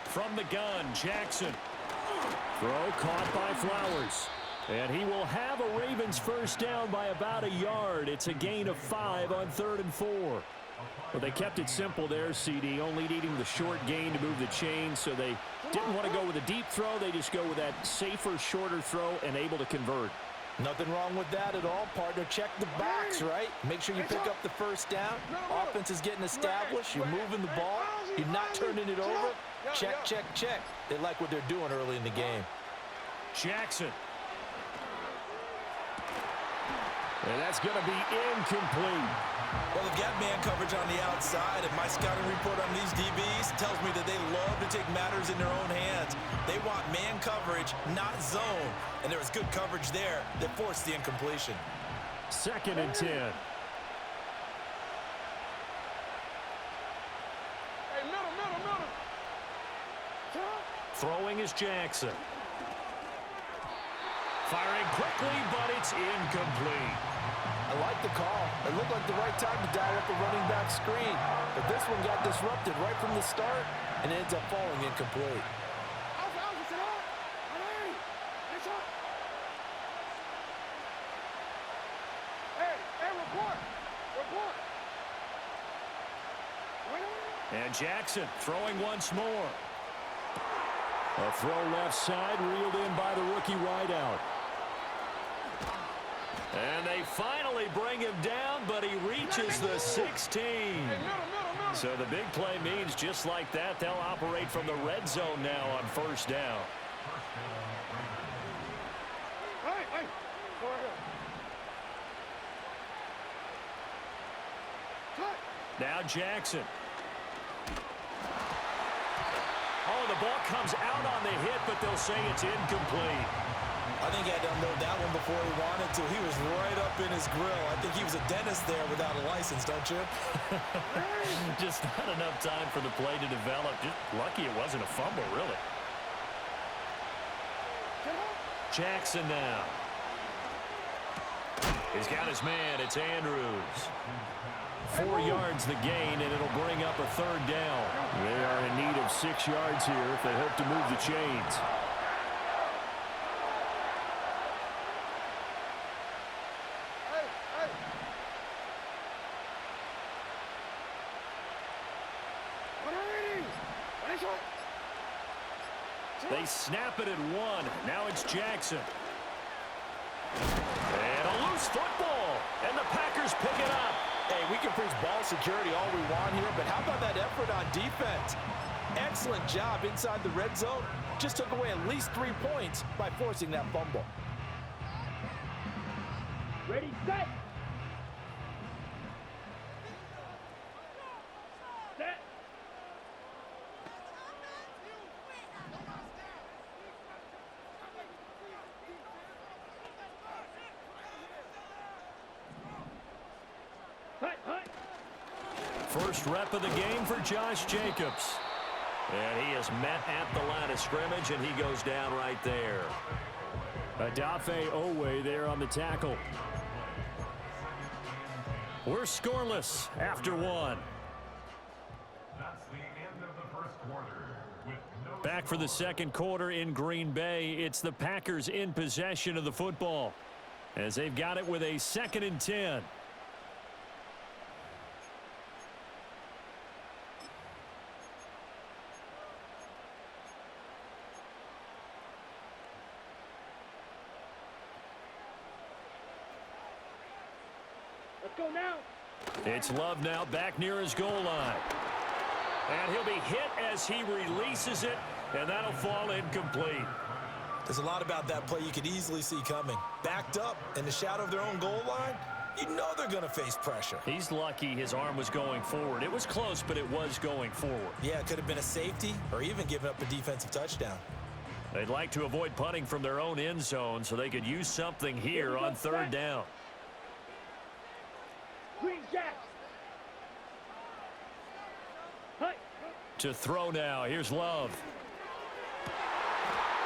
From the gun, Jackson. Throw caught by Flowers. And he will have a Ravens first down by about a yard. It's a gain of 5 on 3rd and 4. Well, they kept it simple there, CD, only needing the short gain to move the chain, so they didn't want to go with a deep throw. They just go with that safer, shorter throw and able to convert. Nothing wrong with that at all, partner. Check the box, right? Make sure you pick up the first down. Offense is getting established. You're moving the ball. You're not turning it over. Check, check, check. They like what they're doing early in the game. Jackson. And that's going to be incomplete. Well, they've got man coverage on the outside, and my scouting report on these DBs tells me that they love to take matters in their own hands. They want man coverage, not zone. And there was good coverage there that forced the incompletion. 2nd and 10. Hey, middle. Throwing is Jackson. Firing quickly, but it's incomplete. I like the call. It looked like the right time to dial up a running back screen. But this one got disrupted right from the start and ends up falling incomplete. And Jackson throwing once more. A throw left side, reeled in by the rookie wideout. And they finally bring him down, but he reaches the 16. So the big play means just like that, they'll operate from the red zone now on 1st down. Now Jackson. Oh, the ball comes out on the hit, but they'll say it's incomplete. I think he had to unload that one before he wanted to. He was right up in his grill. I think he was a dentist there without a license, don't you? Just not enough time for the play to develop. Just lucky it wasn't a fumble, really. Jackson now. He's got his man. It's Andrews. 4 yards the gain, and it'll bring up a 3rd down. They are in need of 6 yards here if they hope to move the chains. They snap it at 1. Now it's Jackson. And a loose football. And the Packers pick it up. Hey, we can preach ball security all we want here, but how about that effort on defense? Excellent job inside the red zone. Just took away at least 3 points by forcing that fumble. Ready, set. Set. First rep of the game for Josh Jacobs. And he is met at the line of scrimmage, and he goes down right there. Adafe Owe there on the tackle. We're scoreless after 1. That's the end of the first quarter. Back for the 2nd quarter in Green Bay. It's the Packers in possession of the football as they've got it with a 2nd and 10. Let's go now. It's Love now back near his goal line. And he'll be hit as he releases it, and that'll fall incomplete. There's a lot about that play you could easily see coming. Backed up in the shadow of their own goal line, you know they're going to face pressure. He's lucky his arm was going forward. It was close, but it was going forward. Yeah, it could have been a safety or even given up a defensive touchdown. They'd like to avoid punting from their own end zone so they could use something here on 3rd down. Green Jack. To throw now. Here's Love.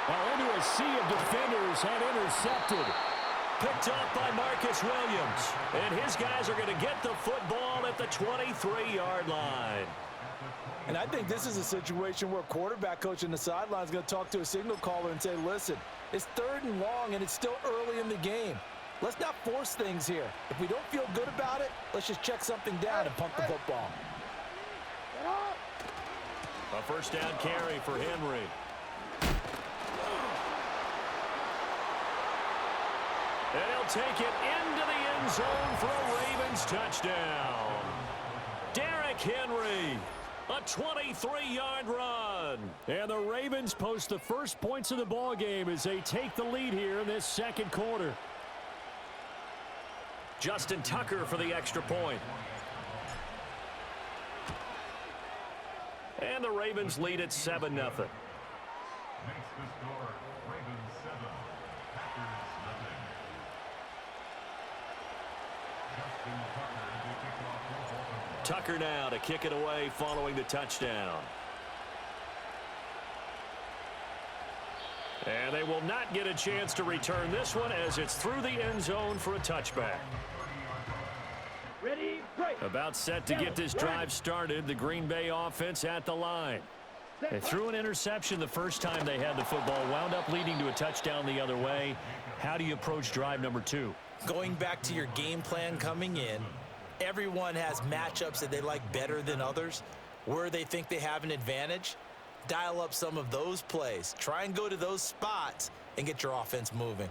Well, into a sea of defenders and intercepted. Picked up by Marcus Williams. And his guys are going to get the football at the 23-yard line. And I think this is a situation where a quarterback coach in the sideline is going to talk to a signal caller and say, listen, it's 3rd and long and it's still early in the game. Let's not force things here. If we don't feel good about it, let's just check something down and punt the football. A first down carry for Henry. And he'll take it into the end zone for a Ravens touchdown. Derrick Henry, a 23-yard run. And the Ravens post the first points of the ball game as they take the lead here in this second quarter. Justin Tucker for the extra point. And the Ravens lead at 7-0. Makes the score Ravens 7, Packers nothing. Justin Tucker to kick off for Baltimore. Tucker now to kick it away following the touchdown. And they will not get a chance to return this one as it's through the end zone for a touchback. Ready, break. About set to get this drive started, the Green Bay offense at the line. They threw an interception the first time they had the football, wound up leading to a touchdown the other way. How do you approach drive number 2? Going back to your game plan coming in, everyone has matchups that they like better than others. Where they think they have an advantage, dial up some of those plays. Try and go to those spots and get your offense moving.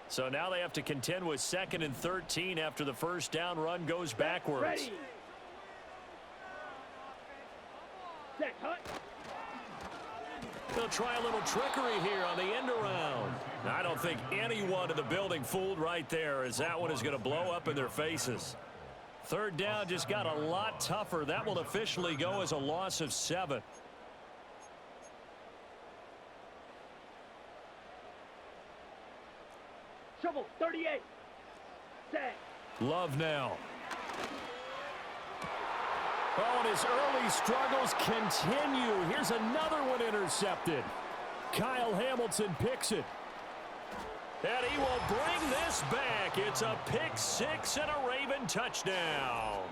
So now they have to contend with 2nd and 13 after the first down run goes backwards. Ready. Set, hut. They'll try a little trickery here on the end around. I don't think anyone in the building fooled right there, as that one is going to blow up in their faces. 3rd down just got a lot tougher. That will officially go as a loss of 7. Shovel, 38. Set. Love now. Oh, and his early struggles continue. Here's another one intercepted. Kyle Hamilton picks it. And he will bring this back. It's a pick 6 and a Raven touchdown.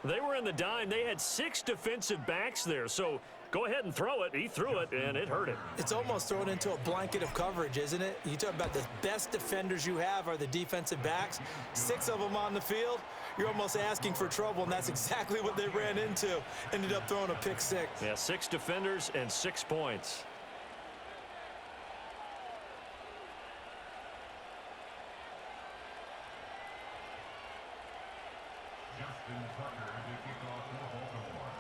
They were in the dime. They had 6 defensive backs there. So go ahead and throw it. He threw it, and it hurt him. It's almost thrown into a blanket of coverage, isn't it? You talk about the best defenders you have are the defensive backs. 6 of them on the field. You're almost asking for trouble, and that's exactly what they ran into. Ended up throwing a pick 6. Yeah, 6 defenders and 6 points. Justin Tucker to kick off for Baltimore.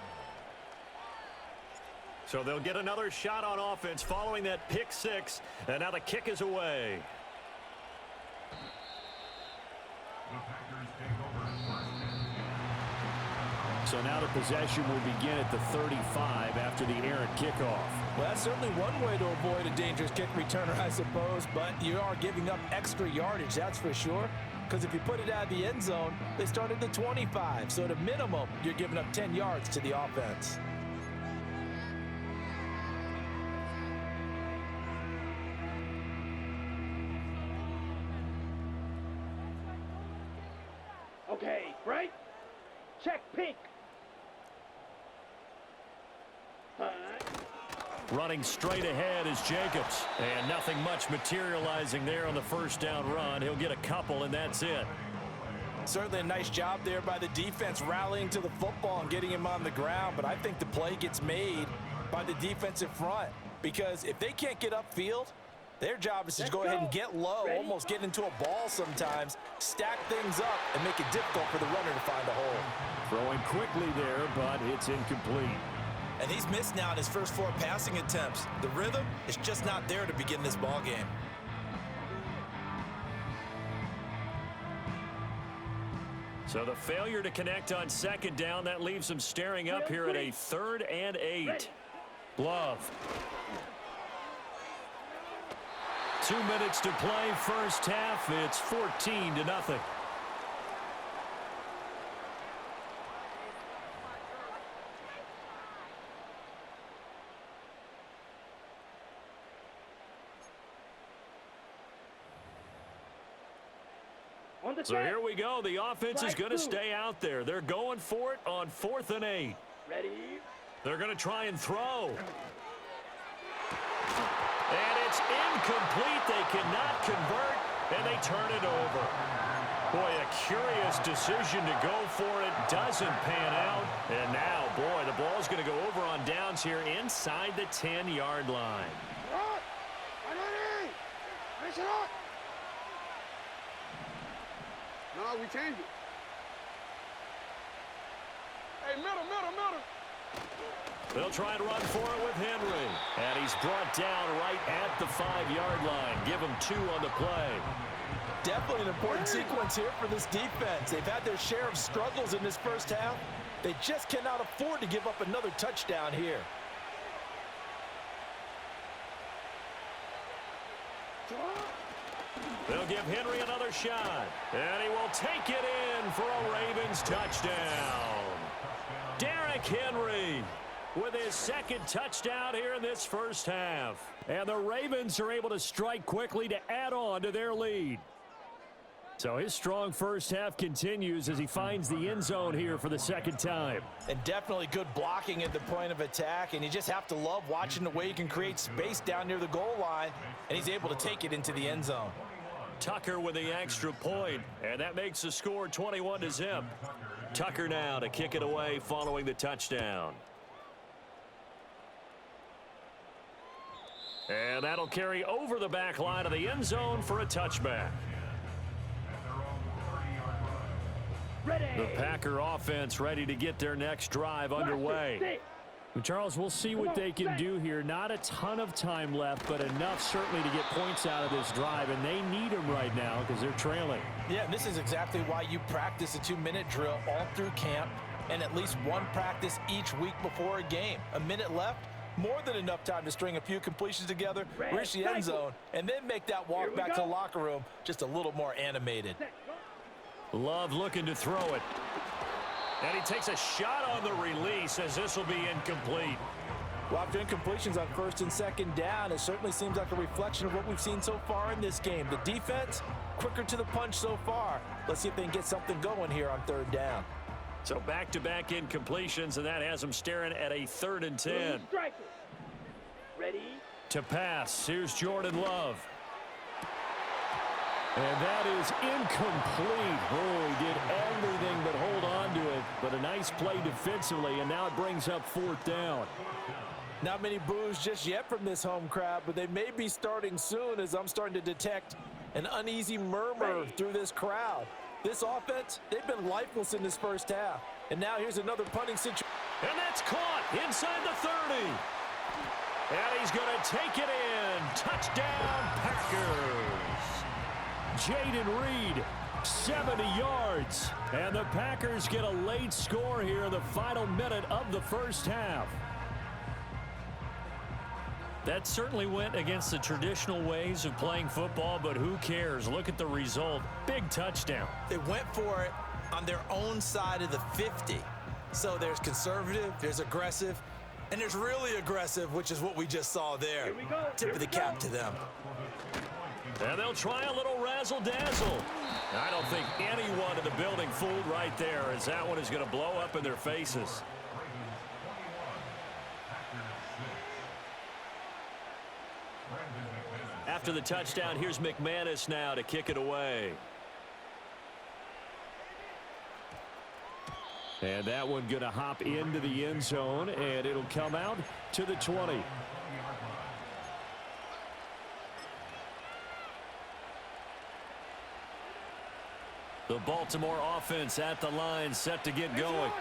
So they'll get another shot on offense following that pick 6, and now the kick is away. The Packers take over first and 10. So now the possession will begin at the 35 after the errant kickoff. Well, that's certainly one way to avoid a dangerous kick returner, I suppose, but you are giving up extra yardage, that's for sure. Because if you put it out of the end zone, they start at the 25. So at a minimum, you're giving up 10 yards to the offense. Okay, right. Check pink. Hut. Running straight ahead is Jacobs. And nothing much materializing there on the first down run. He'll get a couple, and that's it. Certainly a nice job there by the defense rallying to the football and getting him on the ground. But I think the play gets made by the defensive front. Because if they can't get upfield, their job is to go ahead and get low, almost get into a ball sometimes, stack things up, and make it difficult for the runner to find a hole. Throwing quickly there, but it's incomplete. And he's missed now in his first 4 passing attempts. The rhythm is just not there to begin this ball game. So the failure to connect on second down, that leaves them staring up here at a 3rd and 8. Love. 2 minutes to play first half. It's 14-0. On the So set. here we go. The offense is going to stay out there. They're going for it on 4th and 8. Ready? They're going to try and throw. And it's incomplete. They cannot convert, and they turn it over. Boy, a curious decision to go for it. Doesn't pan out. And now, boy, the ball's going to go over on downs here inside the 10-yard line. No, we change it. Hey, middle. They'll try and run for it with Henry. And he's brought down right at the 5-yard line. Give him 2 on the play. Definitely an important sequence here for this defense. They've had their share of struggles in this first half. They just cannot afford to give up another touchdown here. They'll give Henry another shot. And he will take it in for a Ravens touchdown. Derrick Henry with his 2nd touchdown here in this first half. And the Ravens are able to strike quickly to add on to their lead. So his strong first half continues as he finds the end zone here for the 2nd time. And definitely good blocking at the point of attack. And you just have to love watching the way he can create space down near the goal line. And he's able to take it into the end zone. Tucker with the extra point, and that makes the score 21-0. Tucker now to kick it away following the touchdown. And that'll carry over the back line of the end zone for a touchback. Ready? The Packer offense ready to get their next drive underway. Charles, we'll see what they can do here. Not a ton of time left, but enough certainly to get points out of this drive, and they need them right now because they're trailing. Yeah, and this is exactly why you practice a 2-minute drill all through camp and at least one practice each week before a game. A minute left, more than enough time to string a few completions together, reach the end zone, and then make that walk back to the locker room just a little more animated. Love looking to throw it. And he takes a shot on the release as this will be incomplete. Well, after incompletions on 1st and 2nd down, it certainly seems like a reflection of what we've seen so far in this game. The defense, quicker to the punch so far. Let's see if they can get something going here on 3rd down. So back-to-back incompletions, and that has them staring at a 3rd and 10. Ready? To pass, here's Jordan Love. And that is incomplete. Oh, he did everything but hold on to it. But a nice play defensively, and now it brings up 4th down. Not many boos just yet from this home crowd, but they may be starting soon as I'm starting to detect an uneasy murmur through this crowd. This offense, they've been lifeless in this first half. And now here's another punting situation. And that's caught inside the 30. And he's going to take it in. Touchdown, Packers. Jaden Reed, 70 yards. And the Packers get a late score here in the final minute of the first half. That certainly went against the traditional ways of playing football, but who cares? Look at the result. Big touchdown. They went for it on their own side of the 50. So there's conservative, there's aggressive, and there's really aggressive, which is what we just saw there. Here we go. Tip of the cap to them. And they'll try a little razzle-dazzle. I don't think anyone in the building fooled right there, as that one is going to blow up in their faces. After the touchdown, here's McManus now to kick it away. And that one going to hop into the end zone, and it'll come out to the 20. The Baltimore offense at the line, set to get going.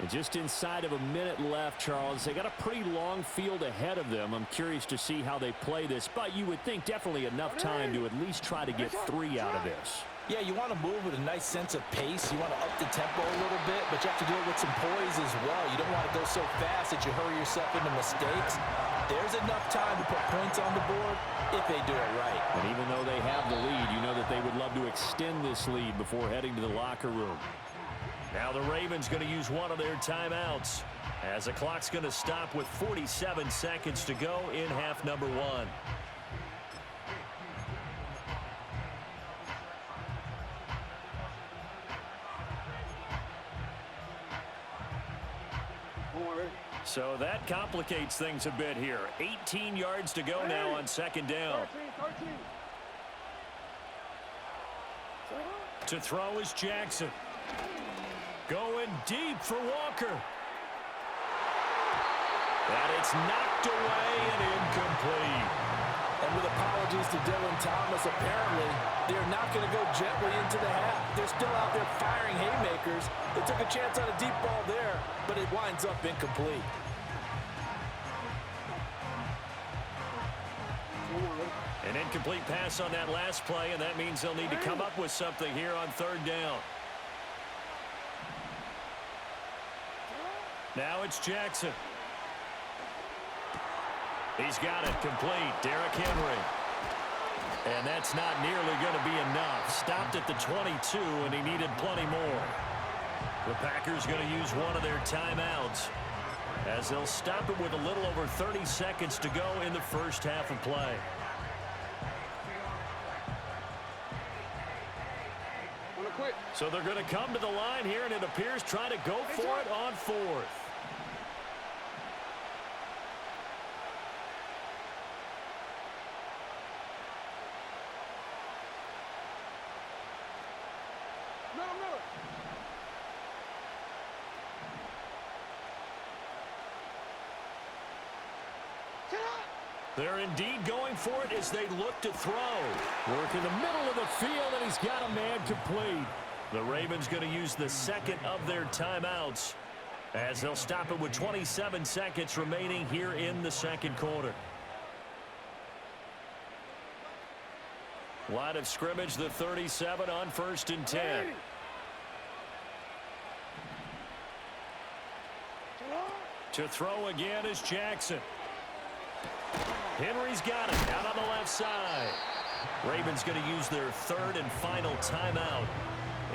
And just inside of a minute left, Charles. They got a pretty long field ahead of them. I'm curious to see how they play this, but you would think definitely enough time to at least try to get 3 out of this. Yeah, you want to move with a nice sense of pace. You want to up the tempo a little bit, but you have to do it with some poise as well. You don't want to go so fast that you hurry yourself into mistakes. There's enough time to put points on the board if they do it right. And even though they have the lead, you know that they would love to extend this lead before heading to the locker room. Now the Ravens going to use one of their timeouts as the clock's going to stop with 47 seconds to go in half number 1. So that complicates things a bit here. 18 yards to go now on second down. 13. To throw is Jackson. Going deep for Walker. And it's knocked away and incomplete. And with apologies to Dylan Thomas, apparently they're not going to go gently into the half. They're still out there firing haymakers. They took a chance on a deep ball there, but it winds up incomplete. An incomplete pass on that last play, and that means they'll need to come up with something here on third down. Now it's Jackson. He's got it complete. Derrick Henry. And that's not nearly going to be enough. Stopped at the 22, and he needed plenty more. The Packers going to use one of their timeouts as they'll stop it with a little over 30 seconds to go in the first half of play. So they're going to come to the line here, and it appears trying to go for it on fourth. They're indeed going for it as they look to throw. Work in the middle of the field, and he's got a man complete. The Ravens going to use the second of their timeouts as they'll stop it with 27 seconds remaining here in the second quarter. Line of scrimmage, the 37 on 1st and 10. To throw again is Jackson. Henry's got it out on the left side. Ravens going to use their third and final timeout.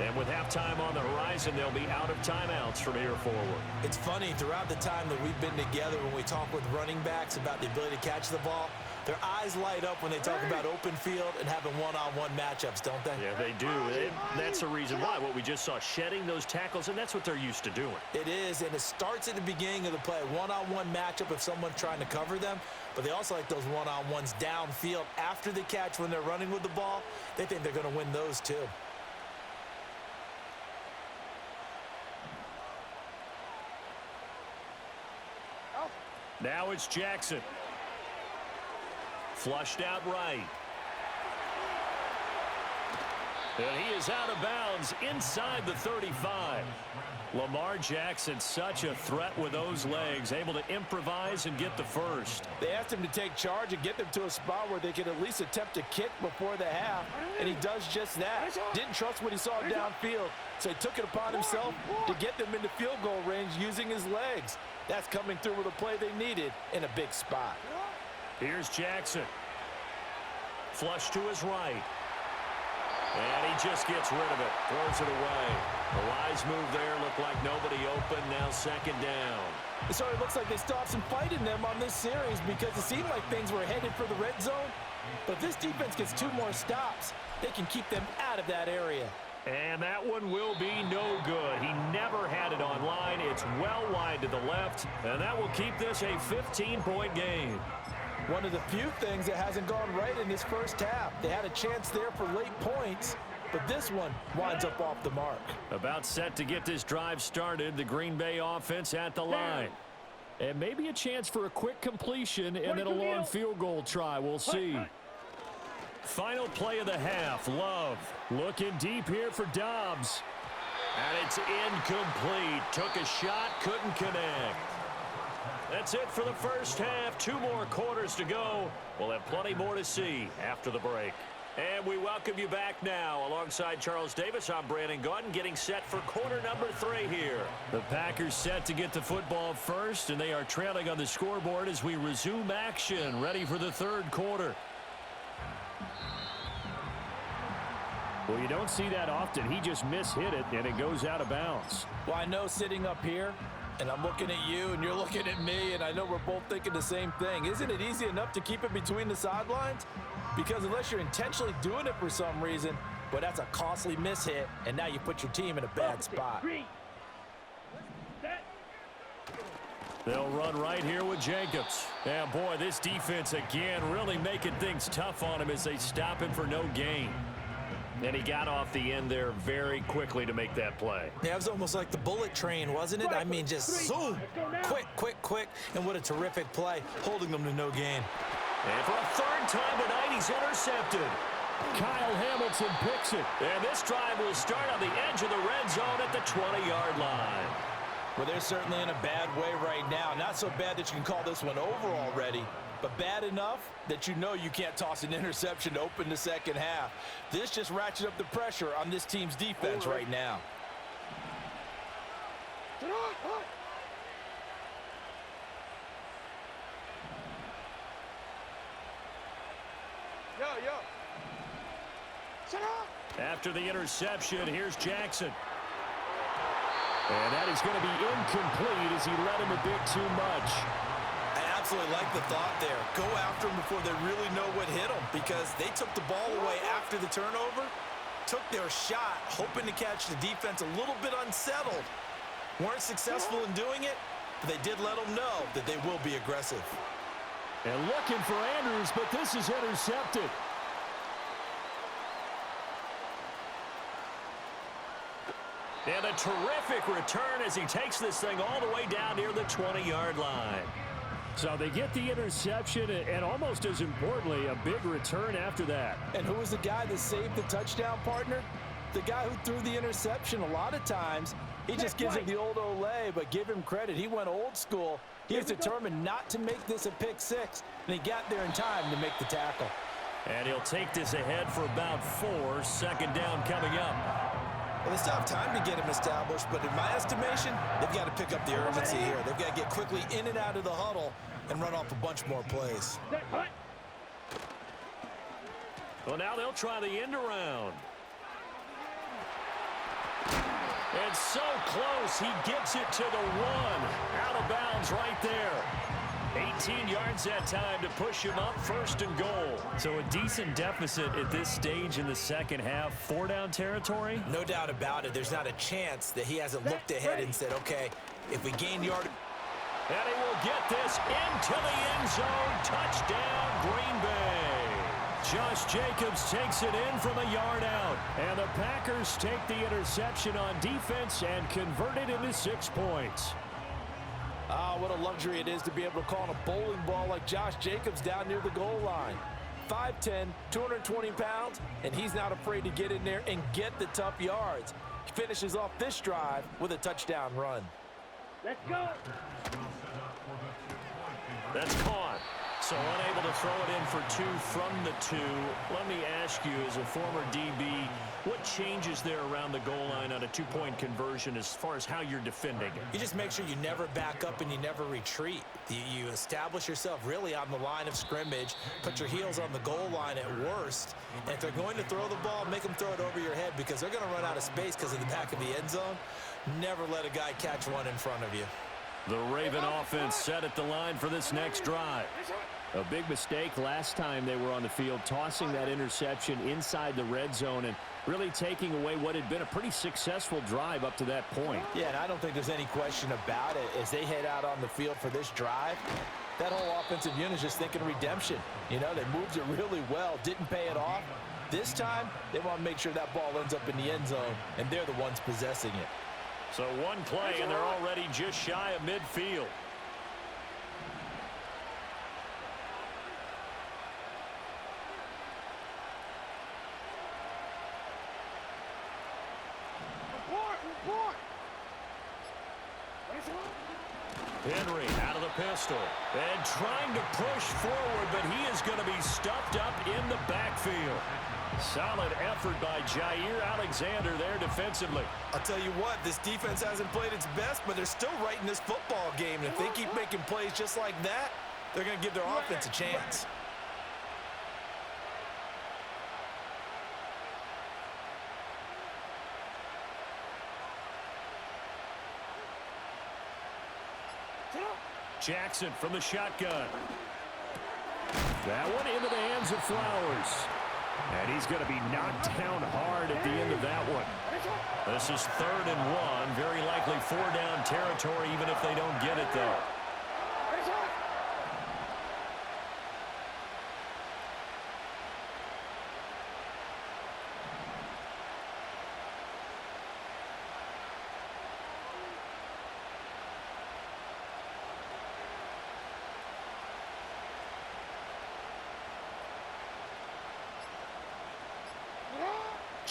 And with halftime on the horizon, they'll be out of timeouts from here forward. It's funny, throughout the time that we've been together, when we talk with running backs about the ability to catch the ball, their eyes light up when they talk about open field and having one-on-one matchups, don't they? Yeah, they do. That's the reason why. What we just saw, shedding those tackles, and that's what they're used to doing. It is, and it starts at the beginning of the play. One-on-one matchup if someone's trying to cover them, but they also like those one-on-ones downfield after the catch when they're running with the ball. They think they're going to win those too. Now it's Jackson. Flushed out right. And he is out of bounds inside the 35. Lamar Jackson, such a threat with those legs, able to improvise and get the first. They asked him to take charge and get them to a spot where they could at least attempt a kick before the half, and he does just that. Didn't trust what he saw downfield, so he took it upon himself to get them into field goal range using his legs. That's coming through with a play they needed in a big spot. Here's Jackson. Flush to his right. And he just gets rid of it. Throws it away. The wise move there. Looked like nobody open. Now second down. So it looks like they still have some fight in them on this series because it seemed like things were headed for the red zone. But this defense gets 2 more stops. They can keep them out of that area. And that one will be no good. He never had it on line. It's well wide to the left. And that will keep this a 15-point game. One of the few things that hasn't gone right in this first half. They had a chance there for late points, but this one winds up off the mark. About set to get this drive started. The Green Bay offense at the line. And maybe a chance for a quick completion and then a long field goal try. We'll see. Final play of the half. Love looking deep here for Dobbs. And it's incomplete. Took a shot, couldn't connect. That's it for the first half. 2 more quarters to go. We'll have plenty more to see after the break. And we welcome you back now. Alongside Charles Davis, I'm Brandon Gaudin, getting set for quarter number 3 here. The Packers set to get the football first, and they are trailing on the scoreboard as we resume action, ready for the third quarter. Well, you don't see that often. He just mishit it, and it goes out of bounds. Well, I know sitting up here, and I'm looking at you, and you're looking at me, and I know we're both thinking the same thing. Isn't it easy enough to keep it between the sidelines? Because unless you're intentionally doing it for some reason, well, that's a costly mishit, and now you put your team in a bad spot. They'll run right here with Jacobs. And boy, this defense again really making things tough on him as they stop him for no gain. And he got off the end there very quickly to make that play. Yeah, it was almost like the bullet train, wasn't it? I mean, just zoom, quick, quick, quick. And what a terrific play, holding them to no gain. And for a third time tonight, he's intercepted. Kyle Hamilton picks it. And this drive will start on the edge of the red zone at the 20-yard line. Well, they're certainly in a bad way right now. Not so bad that you can call this one over already, but bad enough that you know you can't toss an interception to open the second half. This just ratchets up the pressure on this team's defense right now. After the interception, here's Jackson. And that is going to be incomplete as he led him a bit too much. I absolutely like the thought there. Go after them before they really know what hit them, because they took the ball away after the turnover, took their shot, hoping to catch the defense a little bit unsettled. Weren't successful in doing it, but they did let them know that they will be aggressive. And looking for Andrews, but this is intercepted. And a terrific return as he takes this thing all the way down near the 20-yard line. So they get the interception, and almost as importantly, a big return after that. And who was the guy that saved the touchdown, partner? The guy who threw the interception. A lot of times, he just gives him the old Olay, but give him credit. He went old school. He was determined not to make this a pick six, and he got there in time to make the tackle. And he'll take this ahead for about 4. Second down coming up. Well, they still have time to get him established, but in my estimation, they've got to pick up the urgency here. They've got to get quickly in and out of the huddle and run off a bunch more plays. Well, now they'll try the end around. And so close, he gets it to the 1. Out of bounds right there. 18 yards that time to push him up, 1st and goal. So a decent deficit at this stage in the second half. 4-down territory? No doubt about it. There's not a chance that he hasn't looked ahead and said, okay, if we gain yard. And he will get this into the end zone. Touchdown, Green Bay. Josh Jacobs takes it in from a yard out. And the Packers take the interception on defense and convert it into 6 points. Ah, what a luxury it is to be able to call on a bowling ball like Josh Jacobs down near the goal line. 5'10", 220 pounds, and he's not afraid to get in there and get the tough yards. He finishes off this drive with a touchdown run. Let's go. That's caught. So unable to throw it in for 2 from the 2. Let me ask you, as a former DB, what changes there around the goal line on a 2-point conversion as far as how you're defending it? You just make sure you never back up and you never retreat. You establish yourself really on the line of scrimmage, put your heels on the goal line at worst, and if they're going to throw the ball, make them throw it over your head because they're going to run out of space because of the back of the end zone. Never let a guy catch one in front of you. The Raven offense set at the line for this next drive. A big mistake last time they were on the field, tossing that interception inside the red zone and really taking away what had been a pretty successful drive up to that point. Yeah, and I don't think there's any question about it. As they head out on the field for this drive, that whole offensive unit is just thinking redemption. You know, they moved it really well, didn't pay it off. This time, they want to make sure that ball ends up in the end zone, and they're the ones possessing it. So one play, and they're already just shy of midfield. Henry out of the pistol and trying to push forward, but he is going to be stuffed up in the backfield. Solid effort by Jair Alexander there defensively. I'll tell you what, this defense hasn't played its best, but they're still right in this football game. And if they keep making plays just like that, they're going to give their offense a chance. Jackson from the shotgun. That one into the hands of Flowers. And he's going to be knocked down hard at the end of that one. This is 3rd and 1. Very likely 4-down territory, even if they don't get it, though.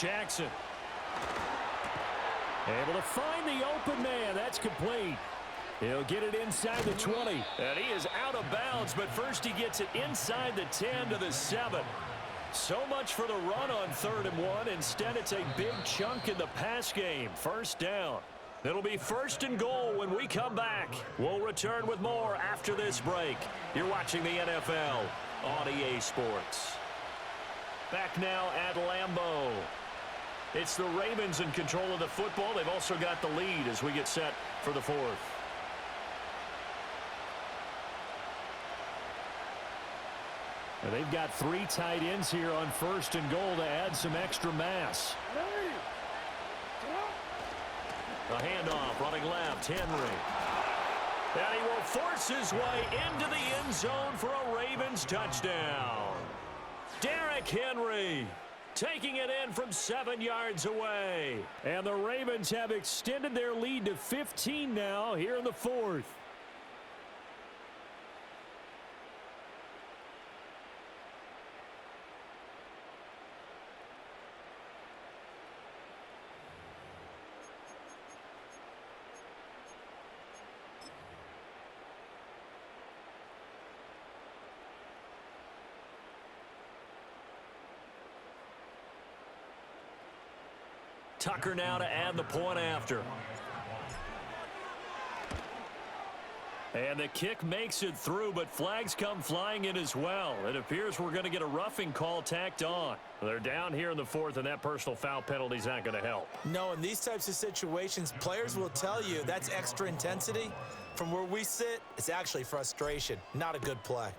Jackson. Able to find the open man. That's complete. He'll get it inside the 20. And he is out of bounds, but first he gets it inside the 10 to the 7. So much for the run on 3rd and 1. Instead, it's a big chunk in the pass game. First down. It'll be 1st and goal when we come back. We'll return with more after this break. You're watching the NFL on EA Sports. Back now at Lambeau. It's the Ravens in control of the football. They've also got the lead as we get set for the 4th. And they've got 3 tight ends here on 1st and goal to add some extra mass. A handoff running left, Henry. And he will force his way into the end zone for a Ravens touchdown. Derrick Henry taking it in from 7 yards away. And the Ravens have extended their lead to 15 now here in the 4th. Tucker now to add the point after. And the kick makes it through, but flags come flying in as well. It appears we're going to get a roughing call tacked on. They're down here in the 4th, and that personal foul penalty is not going to help. No, in these types of situations, players will tell you that's extra intensity. From where we sit, it's actually frustration. Not a good play.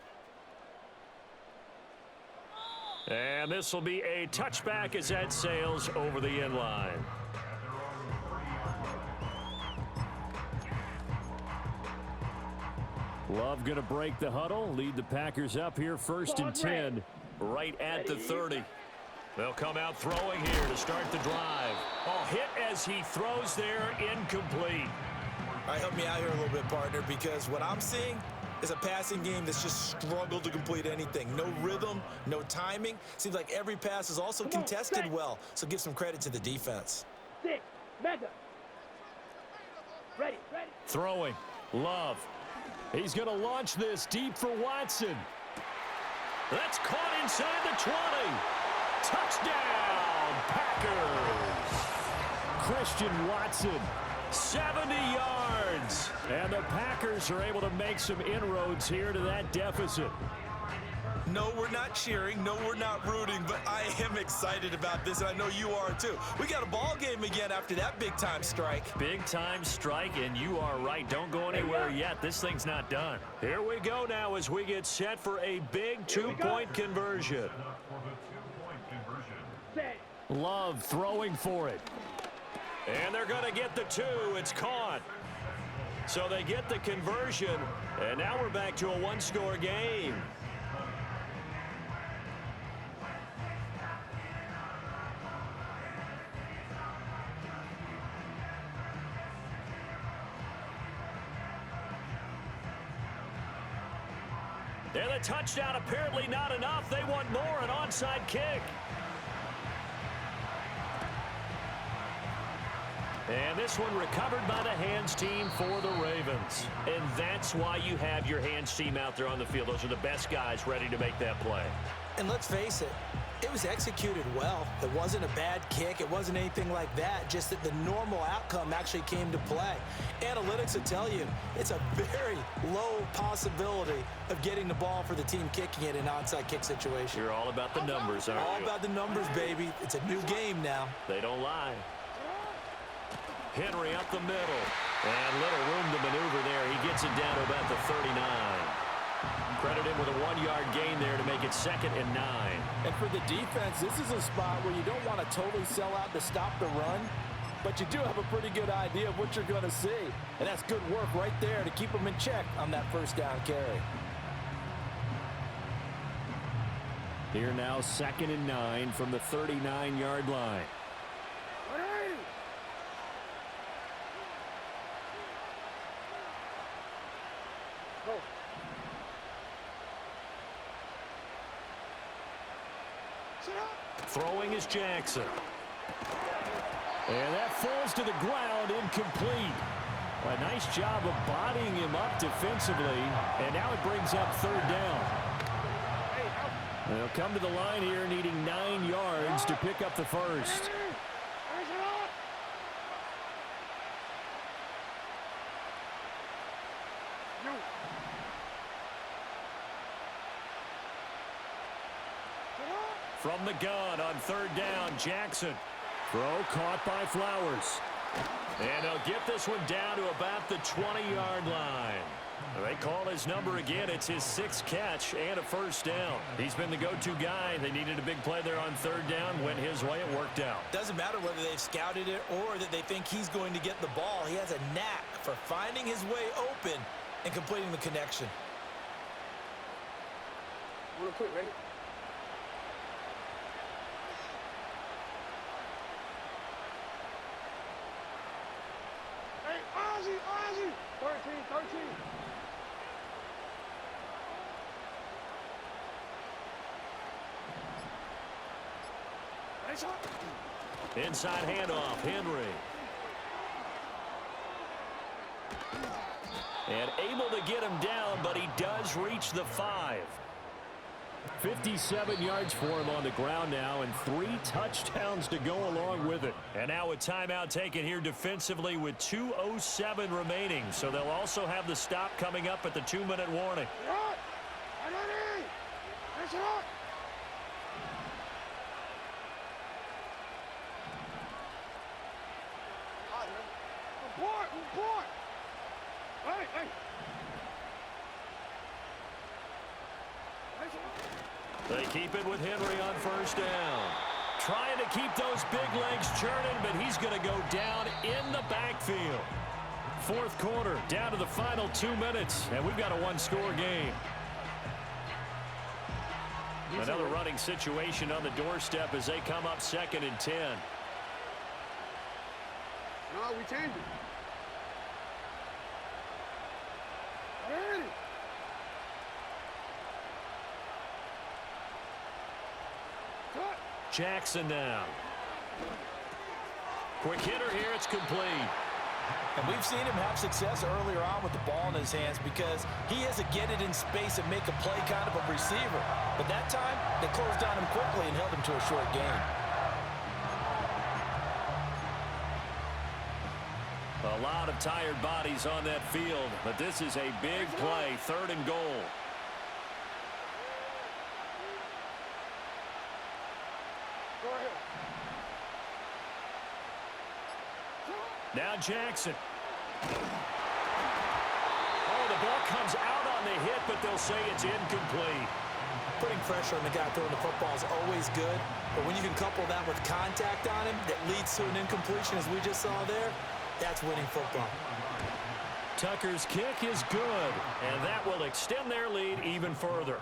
And this will be a touchback as that sails over the end line. Love going to break the huddle, lead the Packers up here 1st and 10, right at the 30. They'll come out throwing here to start the drive. Oh, hit as he throws there, incomplete. All right, help me out here a little bit, partner, because what I'm seeing is a passing game that's just struggled to complete anything. No rhythm, no timing. Seems like every pass is also contested well, so give some credit to the defense. Mega. Ready. Throwing. Love. He's going to launch this deep for Watson. That's caught inside the 20. Touchdown, Packers. Christian Watson, 70 yards. And the Packers are able to make some inroads here to that deficit. No, we're not cheering. No, we're not rooting, but I am excited about this, and I know you are too. We got a ball game again after that big-time strike. Big-time strike, and you are right. Don't go anywhere yet. This thing's not done. Here we go now as we get set for a big two-point conversion. Love throwing for it. And they're going to get the 2. It's caught. So they get the conversion, and now we're back to a one-score game. And the touchdown apparently not enough. They want more, an onside kick. And this one recovered by the hands team for the Ravens. And that's why you have your hands team out there on the field. Those are the best guys ready to make that play. And let's face it, it was executed well. It wasn't a bad kick. It wasn't anything like that. Just that the normal outcome actually came to play. Analytics will tell you it's a very low possibility of getting the ball for the team kicking it in an onside kick situation. You're all about the numbers, aren't you? All about the numbers, baby. It's a new game now. They don't lie. Henry up the middle. And little room to maneuver there. He gets it down to about the 39. Credit him with a 1-yard gain there to make it 2nd and 9. And for the defense, this is a spot where you don't want to totally sell out to stop the run, but you do have a pretty good idea of what you're going to see. And that's good work right there to keep them in check on that first down carry. Here now 2nd and 9 from the 39-yard line. Throwing is Jackson. And that falls to the ground, incomplete. A nice job of bodying him up defensively, and now it brings up third down. They'll come to the line here needing 9 yards to pick up the first. From the gun on third down, Jackson. Throw caught by Flowers. And they'll get this one down to about the 20-yard line. They call his number again. It's his 6th catch and a first down. He's been the go-to guy. They needed a big play there on third down. Went his way. It worked out. Doesn't matter whether they've scouted it or that they think he's going to get the ball. He has a knack for finding his way open and completing the connection. Real quick, ready? Hey, Ozzy! 13. Nice shot. Inside handoff, Henry. And able to get him down, but he does reach the 5. 57 yards for him on the ground now, and 3 touchdowns to go along with it. And now a timeout taken here defensively with 2:07 remaining. So they'll also have the stop coming up at the 2-minute warning. Report! Hey! They keep it with Henry on first down. Trying to keep those big legs churning, but he's going to go down in the backfield. Fourth quarter, down to the final 2 minutes, and we've got a one-score game. Another running situation on the doorstep as they come up 2nd and 10. No, we changed it. Ready? Cut. Jackson now. Quick hitter here. It's complete. And we've seen him have success earlier on with the ball in his hands because he has a get it in space and make a play kind of a receiver. But that time, they closed on him quickly and held him to a short gain. A lot of tired bodies on that field, but this is a big play, 3rd and goal. Go ahead. Now Jackson. Oh, the ball comes out on the hit, but they'll say it's incomplete. Putting pressure on the guy throwing the football is always good, but when you can couple that with contact on him that leads to an incompletion, as we just saw there, that's winning football. Tucker's kick is good, and that will extend their lead even further.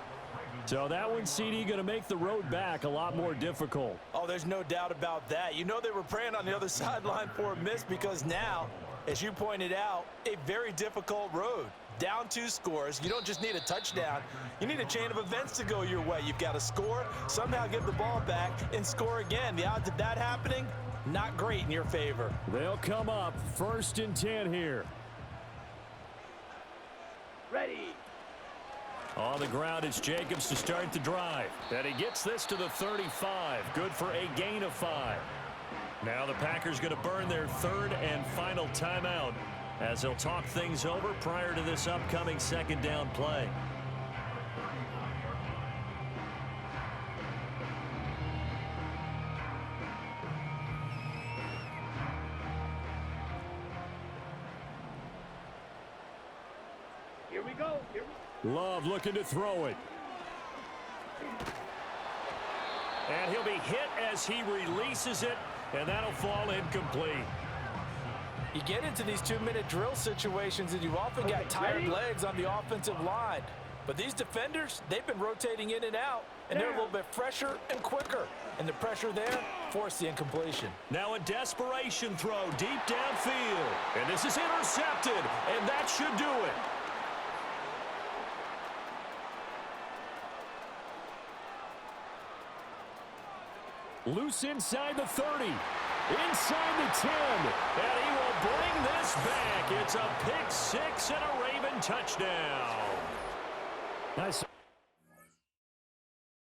So that one, CD, going to make the road back a lot more difficult. Oh, there's no doubt about that. You know they were praying on the other sideline for a miss because now, as you pointed out, a very difficult road. Down 2 scores. You don't just need a touchdown. You need a chain of events to go your way. You've got to score, somehow get the ball back, and score again. The odds of that happening, not great in your favor. They'll come up 1st and 10 here. Ready. On the ground, it's Jacobs to start the drive. And he gets this to the 35. Good for a gain of 5. Now the Packers going to burn their 3rd and final timeout as they'll talk things over prior to this upcoming 2nd down play. Here we go. Love looking to throw it. And he'll be hit as he releases it, and that'll fall incomplete. You get into these 2-minute drill situations, and you've often got tired legs on the offensive line. But these defenders, they've been rotating in and out, and they're a little bit fresher and quicker. And the pressure there forced the incompletion. Now a desperation throw deep downfield. And this is intercepted, and that should do it. Loose inside the 30. Inside the 10. And he will bring this back. It's a pick six and a Raven touchdown. Nice.